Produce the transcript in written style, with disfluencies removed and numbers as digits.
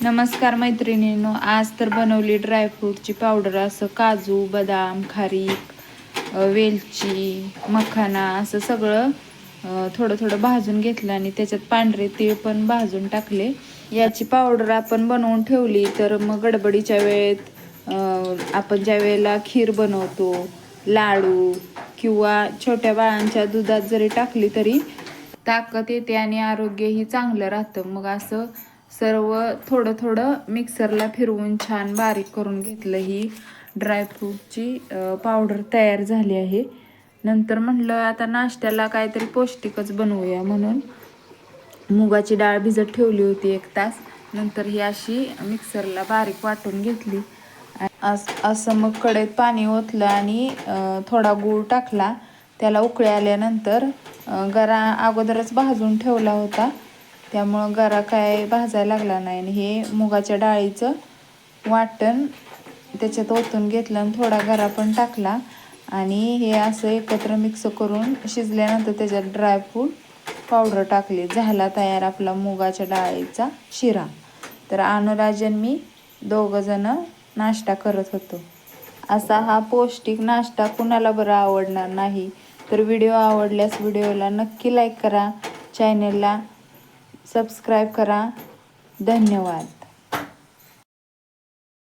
नमस्कार मैत्रिणींनो, आज तर बनवली ड्रायफ्रूटची पावडर. असं काजू, बदाम, खारीक, वेलची, मखाना असं सगळं थोडं थोडं भाजून घेतलं आणि त्याच्यात पांढरे तीळ पण भाजून टाकले. याची पावडर आपण बनवून ठेवली तर मग गडबडीच्या वेळेत आपण ज्या वेळेला खीर बनवतो, लाडू किंवा छोट्या बाळांच्या दुधात जरी टाकली तरी ताकद येते आणि आरोग्यही चांगलं राहतं. मग असं सर्व थोडं थोडं मिक्सरला फिरवून छान बारीक करून घेतलं. ही ड्रायफ्रूटची पावडर तयार झाली आहे. नंतर म्हटलं आता नाश्त्याला काहीतरी पौष्टिकच बनवूया म्हणून मुगाची डाळ भिजत ठेवली होती 1 तास. नंतर ही अशी मिक्सरला बारीक वाटून घेतली. असं मग कढईत पाणी ओतलं आणि थोडा गूळ टाकला. त्याला उकळी आल्यानंतर गरा अगोदरच भाजून ठेवला होता, त्यामुळं गरा काय भाजायला लागला नाही. आणि हे मुगाच्या डाळीचं वाटण त्याच्यात ओतून घेतलं आणि थोडा गरा पण टाकला आणि हे असं एकत्र मिक्स करून शिजल्यानंतर त्याच्यात ड्रायफ्रूट पावडर टाकली. झाला तयार आपला मुगाच्या डाळीचा शिरा. तर अनुराजन मी दोघंजणं नाश्ता करत होतो. असा हा पौष्टिक नाश्ता कुणाला बरं आवडणार नाही. तर व्हिडिओ आवडल्यास व्हिडिओला नक्की लाईक करा, चॅनलला सबस्क्राईब करा. धन्यवाद.